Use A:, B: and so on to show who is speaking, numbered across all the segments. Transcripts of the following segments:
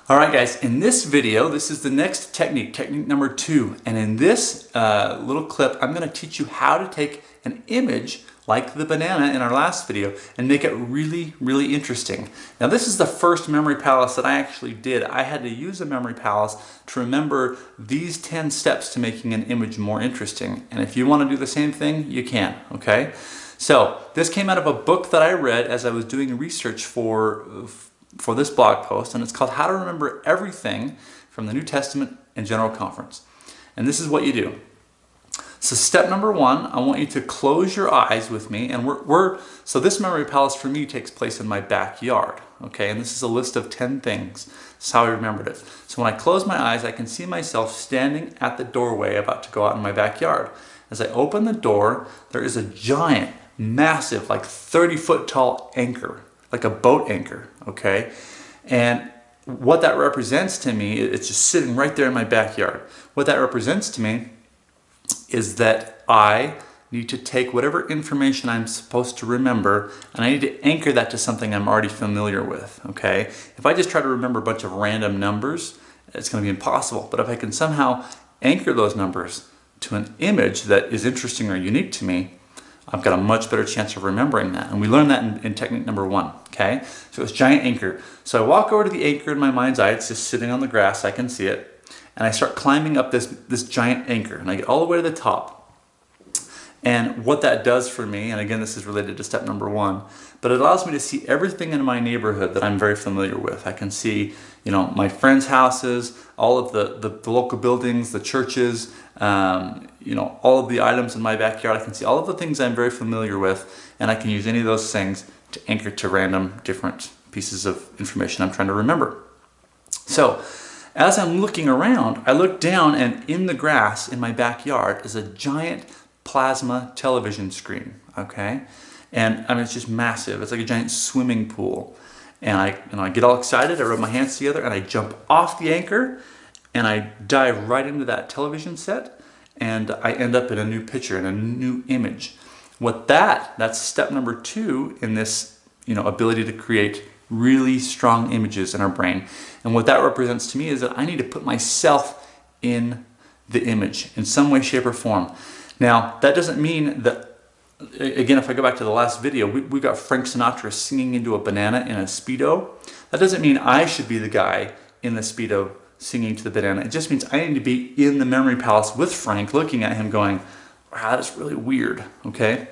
A: All right, guys, in this video, this is the next technique, technique number 2. And in this little clip, I'm going to teach you how to take an image like the banana in our last video and make it really, really interesting. Now, this is the first memory palace that I actually did. I had to use a memory palace to remember these 10 steps to making an image more interesting. And if you want to do the same thing, you can, okay? So this came out of a book that I read as I was doing research for this blog post, and it's called How to Remember Everything from the New Testament and General Conference. And this is what you do. So step number 1, I want you to close your eyes with me, and so this memory palace for me takes place in my backyard, okay? And this is a list of 10 things. That's how I remembered it. So when I close my eyes, I can see myself standing at the doorway about to go out in my backyard. As I open the door, there is a giant, massive, like 30-foot tall anchor, like a boat anchor, okay? And what that represents to me, it's just sitting right there in my backyard. What that represents to me is that I need to take whatever information I'm supposed to remember and I need to anchor that to something I'm already familiar with, okay? If I just try to remember a bunch of random numbers, it's going to be impossible. But if I can somehow anchor those numbers to an image that is interesting or unique to me, I've got a much better chance of remembering that. And we learned that in technique number 1, okay? So it's giant anchor. So I walk over to the anchor in my mind's eye. It's just sitting on the grass. I can see it. And I start climbing up this giant anchor. And I get all the way to the top. And what that does for me, and again, this is related to step number 1, but it allows me to see everything in my neighborhood that I'm very familiar with. I can see, you know, my friends' houses, all of the local buildings, the churches, you know, all of the items in my backyard. I can see all of the things I'm very familiar with, and I can use any of those things to anchor to random different pieces of information I'm trying to remember. So as I'm looking around, I look down, and in the grass in my backyard is a giant plasma television screen, okay? And I mean, it's just massive. It's like a giant swimming pool. And I get all excited, I rub my hands together, and I jump off the anchor, and I dive right into that television set, and I end up in a new picture, in a new image. That's step number 2 in this, you know, ability to create really strong images in our brain. And what that represents to me is that I need to put myself in the image in some way, shape, or form. Now, that doesn't mean that, again, if I go back to the last video, we got Frank Sinatra singing into a banana in a Speedo. That doesn't mean I should be the guy in the Speedo singing to the banana. It just means I need to be in the memory palace with Frank, looking at him going, wow, that's really weird, okay?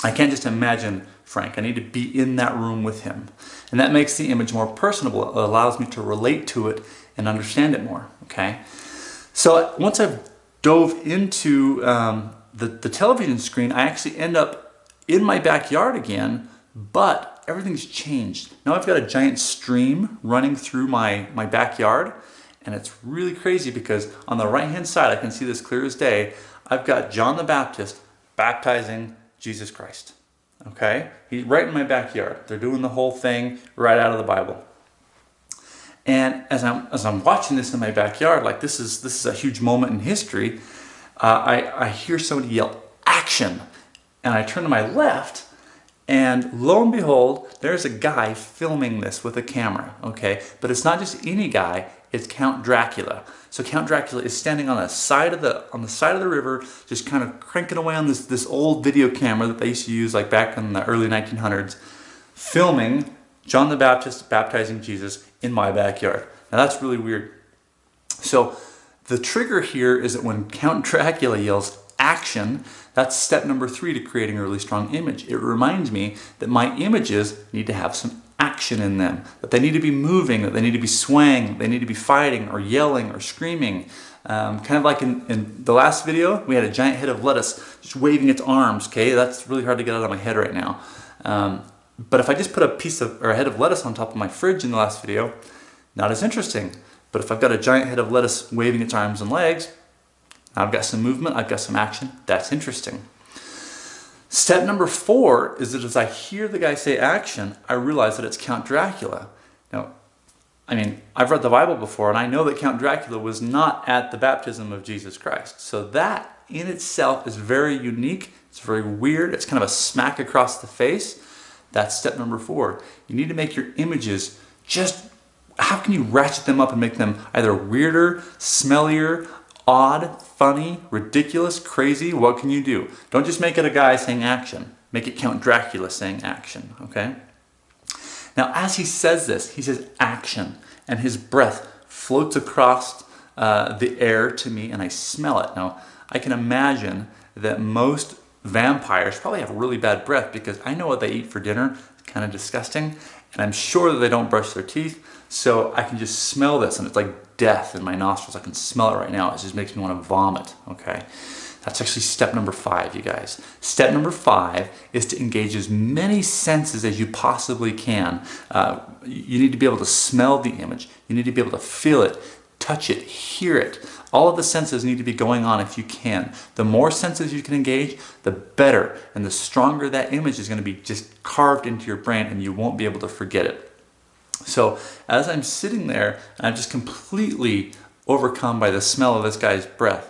A: I can't just imagine Frank. I need to be in that room with him. And that makes the image more personable. It allows me to relate to it and understand it more, okay? So once I've dove into the television screen, I actually end up in my backyard again, but everything's changed. Now I've got a giant stream running through my backyard, and it's really crazy because on the right-hand side, I can see this clear as day, I've got John the Baptist baptizing Jesus Christ, okay? He's right in my backyard. They're doing the whole thing right out of the Bible. And as I'm watching this in my backyard, like this is a huge moment in history, I hear somebody yell, "Action!" And I turn to my left, and lo and behold, there's a guy filming this with a camera, okay? But it's not just any guy, it's Count Dracula. So Count Dracula is standing on the side of the river, just kind of cranking away on this old video camera that they used to use like back in the early 1900s, filming John the Baptist baptizing Jesus in my backyard. Now that's really weird. So the trigger here is that when Count Dracula yells action, that's step number 3 to creating a really strong image. It reminds me that my images need to have some action in them, that they need to be moving, that they need to be swaying, they need to be fighting or yelling or screaming. Kind of like in the last video, we had a giant head of lettuce just waving its arms, okay? That's really hard to get out of my head right now. But if I just put a head of lettuce on top of my fridge in the last video, not as interesting. But if I've got a giant head of lettuce waving its arms and legs, I've got some movement, I've got some action, that's interesting. Step number 4 is that as I hear the guy say action, I realize that it's Count Dracula. Now, I mean, I've read the Bible before, and I know that Count Dracula was not at the baptism of Jesus Christ. So that in itself is very unique, it's very weird, it's kind of a smack across the face. That's step number 4. You need to make your images just how can you ratchet them up and make them either weirder, smellier, odd, funny, ridiculous, crazy? What can you do? Don't just make it a guy saying action. Make it Count Dracula saying action, okay? Now, as he says this, he says action, and his breath floats across the air to me, and I smell it. Now, I can imagine that most vampires probably have really bad breath because I know what they eat for dinner. It's kind of disgusting, and I'm sure that they don't brush their teeth, so I can just smell this, and it's like death in my nostrils. I can smell it right now. It just makes me want to vomit, okay? That's actually step number 5, you guys. Step number 5 is to engage as many senses as you possibly can. You need to be able to smell the image. You need to be able to feel it, touch it, hear it. All of the senses need to be going on if you can. The more senses you can engage, the better, and the stronger that image is going to be just carved into your brain, and you won't be able to forget it. So as I'm sitting there, and I'm just completely overcome by the smell of this guy's breath,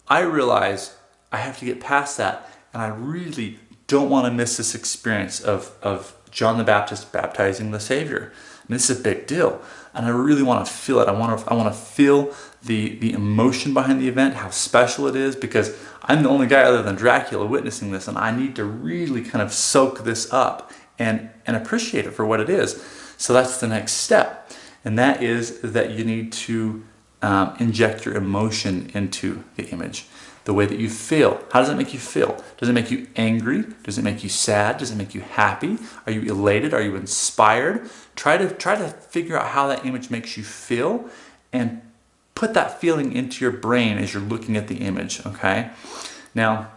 A: I realize I have to get past that, and I really don't want to miss this experience of John the Baptist baptizing the Savior. And this is a big deal, and I really want to feel it. I want to feel the emotion behind the event, how special it is, because I'm the only guy other than Dracula witnessing this, and I need to really kind of soak this up and appreciate it for what it is. So that's the next step, and that is that you need to inject your emotion into the image, the way that you feel. How does it make you feel? Does it make you angry? Does it make you sad? Does it make you happy? Are you elated? Are you inspired? Try to figure out how that image makes you feel, and put that feeling into your brain as you're looking at the image, okay? Now,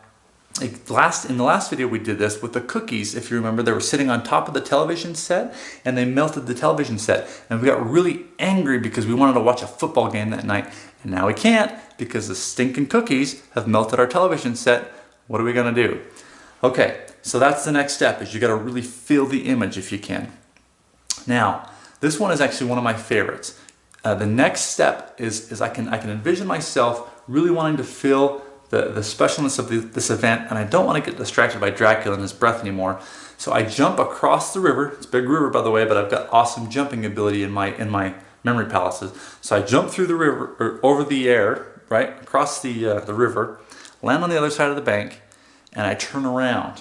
A: in the last video we did this with the cookies. If you remember, they were sitting on top of the television set, and they melted the television set, and we got really angry because we wanted to watch a football game that night, and now we can't because the stinking cookies have melted our television set. What are we gonna do? Okay, so that's the next step, is you gotta really feel the image if you can. Now, this one is actually one of my favorites. The next step is I can envision myself really wanting to feel the specialness of this event, and I don't want to get distracted by Dracula and his breath anymore. So I jump across the river. It's a big river, by the way, but I've got awesome jumping ability in my memory palaces. So I jump through the river, or over the air, right, across the river, land on the other side of the bank, and I turn around,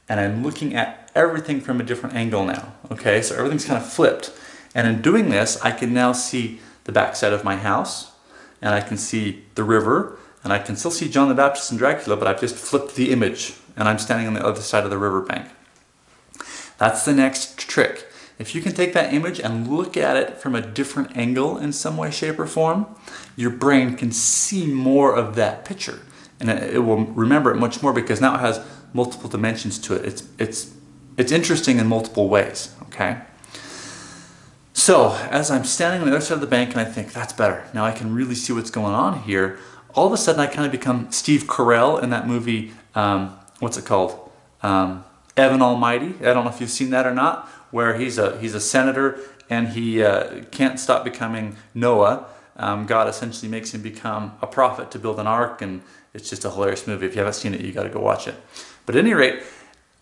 A: and I'm looking at everything from a different angle now. Okay, so everything's kind of flipped, and in doing this, I can now see the backside of my house, and I can see the river. And I can still see John the Baptist and Dracula, but I've just flipped the image, and I'm standing on the other side of the riverbank. That's the next trick. If you can take that image and look at it from a different angle in some way, shape, or form, your brain can see more of that picture. And it will remember it much more because now it has multiple dimensions to it. It's interesting in multiple ways, okay? So, as I'm standing on the other side of the bank and I think, that's better. Now I can really see what's going on here. All of a sudden I kind of become Steve Carell in that movie, what's it called? Evan Almighty. I don't know if you've seen that or not, where he's a senator and he can't stop becoming Noah. God essentially makes him become a prophet to build an ark, and it's just a hilarious movie. If you haven't seen it, you got to go watch it. But at any rate,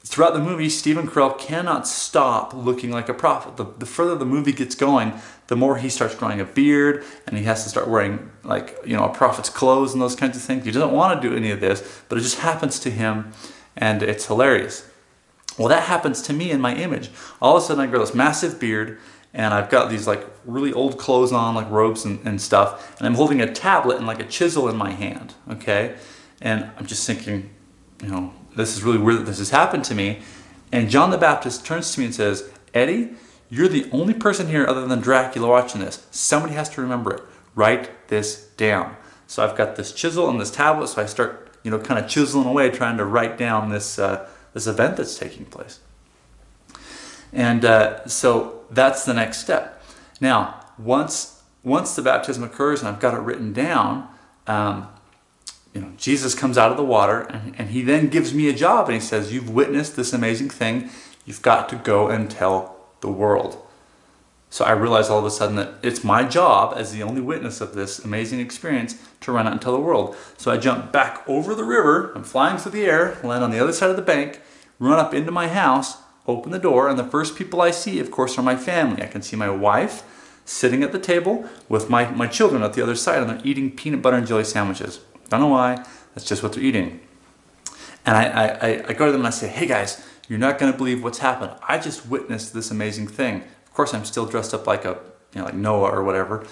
A: throughout the movie, Stephen Carell cannot stop looking like a prophet. The further the movie gets going, the more he starts growing a beard, and he has to start wearing, like, you know, a prophet's clothes and those kinds of things. He doesn't want to do any of this, but it just happens to him, and it's hilarious. Well, that happens to me in my image. All of a sudden I grow this massive beard, and I've got these like really old clothes on, like robes and stuff, and I'm holding a tablet and like a chisel in my hand, okay? And I'm just thinking, you know, this is really weird that this has happened to me. And John the Baptist turns to me and says, Eddie, you're the only person here other than Dracula watching this. Somebody has to remember it. Write this down. So I've got this chisel and this tablet, so I start, you know, kind of chiseling away trying to write down this this event that's taking place. And so that's the next step. Now, once the baptism occurs and I've got it written down, you know, Jesus comes out of the water, and he then gives me a job, and he says, you've witnessed this amazing thing. You've got to go and tell the world. So I realize all of a sudden that it's my job as the only witness of this amazing experience to run out and tell the world. So I jump back over the river, I'm flying through the air, land on the other side of the bank, run up into my house, open the door, and the first people I see, of course, are my family. I can see my wife, sitting at the table with my children at the other side, and they're eating peanut butter and jelly sandwiches. Don't know why, that's just what they're eating. And I go to them and I say, hey guys, you're not gonna believe what's happened. I just witnessed this amazing thing. Of course, I'm still dressed up like like Noah or whatever.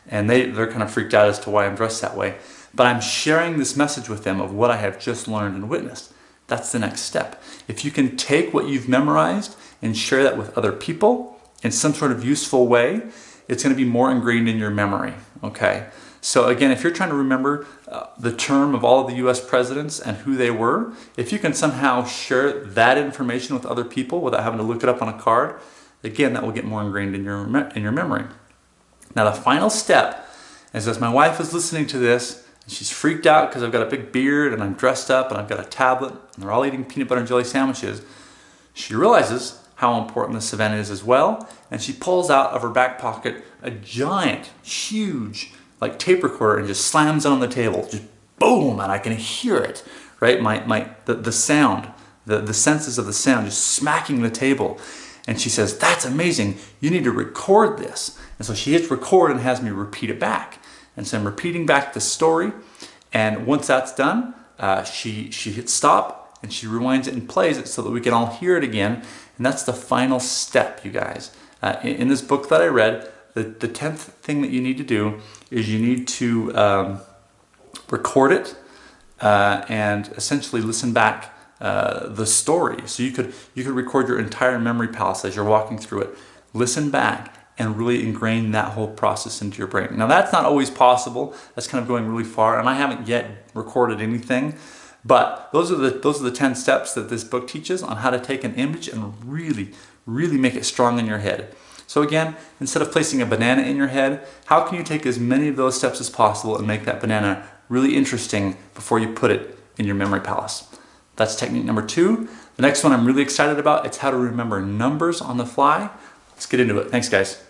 A: And they're kind of freaked out as to why I'm dressed that way. But I'm sharing this message with them of what I have just learned and witnessed. That's the next step. If you can take what you've memorized and share that with other people in some sort of useful way, it's going to be more ingrained in your memory, okay? So again, if you're trying to remember the term of all of the US presidents and who they were, if you can somehow share that information with other people without having to look it up on a card, again, that will get more ingrained in your memory. Now the final step is, as my wife is listening to this, and she's freaked out because I've got a big beard and I'm dressed up and I've got a tablet and they're all eating peanut butter and jelly sandwiches, she realizes how important this event is as well, and she pulls out of her back pocket a giant, huge, like tape recorder and just slams it on the table, just boom, and I can hear it, right? The sound, the senses of the sound just smacking the table. And she says, that's amazing, you need to record this. And so she hits record and has me repeat it back. And so I'm repeating back the story, and once that's done, she hits stop and she rewinds it and plays it so that we can all hear it again. And that's the final step, you guys. In this book that I read, the 10th thing that you need to do is you need to record it and essentially listen back the story. So you could record your entire memory palace as you're walking through it, listen back, and really ingrain that whole process into your brain. Now that's not always possible. That's kind of going really far, and I haven't yet recorded anything. But those are the 10 steps that this book teaches on how to take an image and really, really make it strong in your head. So again, instead of placing a banana in your head, how can you take as many of those steps as possible and make that banana really interesting before you put it in your memory palace? That's technique number 2. The next one I'm really excited about, it's how to remember numbers on the fly. Let's get into it. Thanks, guys.